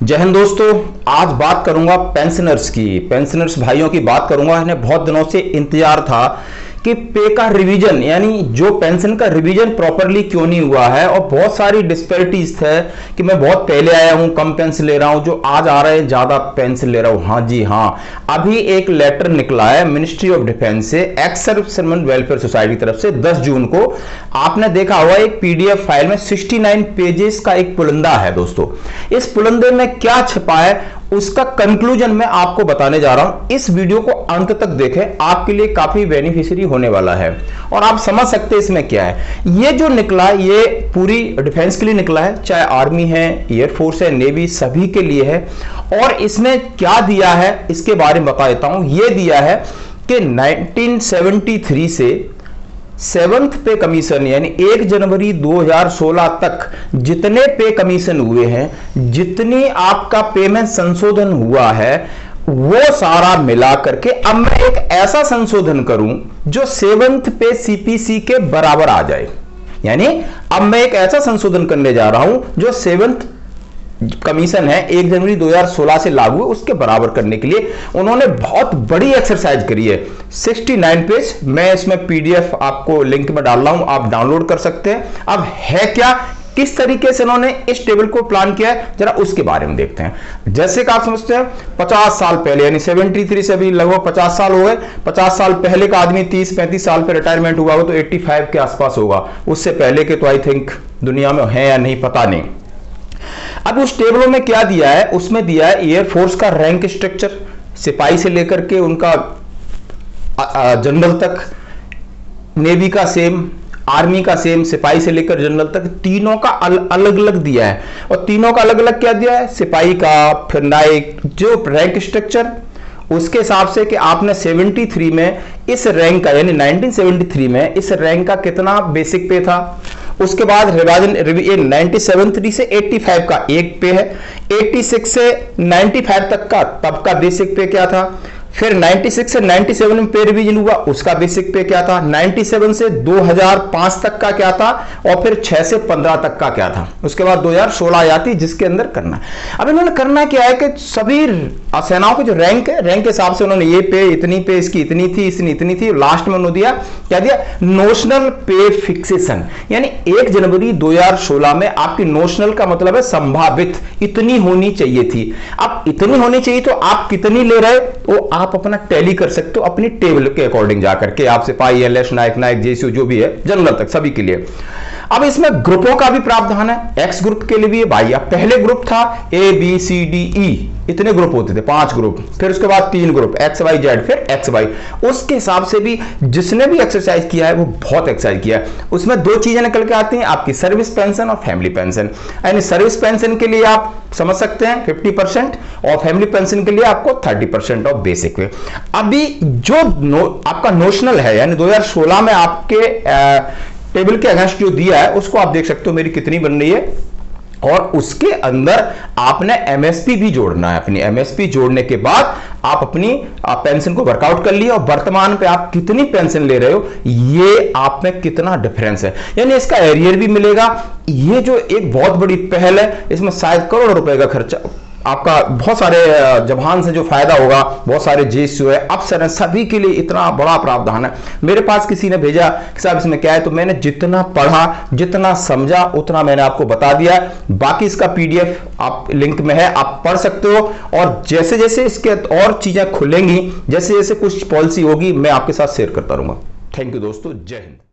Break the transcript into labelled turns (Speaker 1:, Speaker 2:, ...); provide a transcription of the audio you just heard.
Speaker 1: जय हिंद दोस्तों। आज बात करूंगा पेंशनर्स की, पेंशनर्स भाइयों की बात करूंगा। इन्हें बहुत दिनों से इंतजार था कि पे का रिवीजन यानी जो पेंशन का रिवीजन प्रॉपरली क्यों नहीं हुआ है, और बहुत सारी डिस्पैरिटीज थे कि मैं बहुत पहले आया हूं, कम पेंशन ले रहा हूं, जो आज आ रहे हैं ज्यादा पेंशन ले रहा हूं। हाँ जी हाँ, अभी एक लेटर निकला है मिनिस्ट्री ऑफ डिफेंस से एक्स सर्विसमैन वेलफेयर सोसाइटी की तरफ से 10 जून को। आपने देखा होगा एक पीडीएफ फाइल में 69 पेजेस का एक पुलंदा है दोस्तों। इस पुलंदे में क्या छिपा है उसका कंक्लूजन मैं आपको बताने जा रहा हूं। इस वीडियो को अंत तक देखें, आपके लिए काफी बेनिफिशियरी होने वाला है और आप समझ सकते हैं इसमें क्या है। ये जो निकला ये पूरी डिफेंस के लिए निकला है, चाहे आर्मी है, एयरफोर्स है, नेवी, सभी के लिए है। और इसमें क्या दिया है इसके बारे में बता देता हूं। यह दिया है कि 1973 से 7th पे कमीशन यानी 1 जनवरी 2016 तक जितने पे कमीशन हुए हैं, जितनी आपका पेमेंट संशोधन हुआ है, वो सारा मिला करके अब मैं एक ऐसा संशोधन करूं जो 7th पे सीपीसी के बराबर आ जाए। यानी अब मैं एक ऐसा संशोधन करने जा रहा हूं जो 7th कमीशन है 1 जनवरी 2016 से लागू है उसके बराबर करने के लिए उन्होंने बहुत बड़ी एक्सरसाइज करी है। 69 पेज, मैं इसमें पीडीएफ आपको लिंक में डाल रहा हूं, आप डाउनलोड कर सकते हैं। अब है क्या, किस तरीके से उन्होंने इस टेबल को प्लान किया है, जरा उसके बारे में देखते हैं। जैसे कि आप समझते हैं 50 साल पहले यानी 73 से अभी लगभग 50 साल हो गए। 50 साल पहले का आदमी 30-35 साल पे रिटायरमेंट हुआ हो तो 85 के आसपास होगा। उससे पहले के तो आई थिंक दुनिया में है या नहीं पता नहीं। अब उस टेबलों में क्या दिया है, उसमें दिया है एयरफोर्स का रैंक स्ट्रक्चर, सिपाही से लेकर के उनका जनरल तक, नेवी का सेम, आर्मी का सेम, सिपाही से लेकर जनरल तक, तीनों का अलग अलग दिया है। और तीनों का अलग अलग क्या दिया है, सिपाही का, फिर नायक, जो रैंक स्ट्रक्चर उसके हिसाब से कि आपने 73 में इस रैंक का यानी 1973 में इस रैंक का कितना बेसिक पे था। उसके बाद रिवाइजन 97 से 85 का एक पे है, 86 से 95 तक का तब का बेसिक पे क्या था, फिर 96 से 97 में पे रिवीजन हुआ उसका बेसिक पे क्या था, 97 से 2005 तक का क्या था, और फिर 6 से 15 तक का क्या था। उसके बाद 2016 आती जिसके अंदर करना। अब इन्होंने करना क्या है कि सभी सेनाओं के जो रैंक है, रैंक के हिसाब से उन्होंने ये पे इतनी पे, इसकी इतनी थी, इसकी इतनी थी, लास्ट में उन्होंने दिया क्या दिया, नोशनल पे फिक्सेशन। यानी 1 जनवरी 2016 में आपकी नोशनल का मतलब है संभावित इतनी होनी चाहिए थी। अब इतनी होनी चाहिए तो आप कितनी ले रहे हो आप अपना टैली कर सकते हो अपनी टेबल के अकॉर्डिंग जाकर के। आप सिपाही, एलएस, नायक, जेसीओ जो भी है जनरल तक सभी के लिए। अब इसमें ग्रुपों का भी प्रावधान है, एक्स ग्रुप के लिए भी है भाई। अब पहले ग्रुप था A B C D E, इतने ग्रुप होते थे, 5 ग्रुप, फिर उसके बाद 3 ग्रुप एक्स वाई जेड, फिर एक्स वाई। उसके हिसाब से भी जिसने भी एक्सरसाइज किया है वो बहुत एक्सरसाइज किया है। उसमें 2 चीजें निकल के आती हैं, आपकी सर्विस पेंशन और फैमिली पेंशन। यानी सर्विस पेंशन के लिए आप समझ सकते हैं 50% और फैमिली पेंशन के लिए आपको 30% ऑफ बेसिक पे। अभी जो आपका नोशनल है यानी 2016 में आपके टेबल के अगेंस्ट जो दिया है उसको आप देख सकते हो मेरी कितनी बन रही है, और उसके अंदर आपने एमएसपी भी जोड़ना है। अपनी एमएसपी जोड़ने के बाद आप अपनी पेंशन को वर्कआउट कर लिया और वर्तमान पे आप कितनी पेंशन ले रहे हो ये आप में कितना डिफरेंस है, यानी इसका एरियर भी मिलेगा। ये जो एक बहुत बड़ी पहल है, इसमें शायद करोड़ रुपए का खर्चा आपका, बहुत सारे जवान से जो फायदा होगा, बहुत सारे जेसीओ है, अफसर है, सभी के लिए इतना बड़ा प्रावधान है। मेरे पास किसी ने भेजा कि साहब इसमें क्या है, तो मैंने जितना पढ़ा, जितना समझा उतना मैंने आपको बता दिया। बाकी इसका पीडीएफ आप लिंक में है, आप पढ़ सकते हो। और जैसे जैसे इसके और चीजें खुलेंगी, जैसे जैसे कुछ पॉलिसी होगी मैं आपके साथ शेयर करता रहूंगा। थैंक यू दोस्तों, जय हिंद।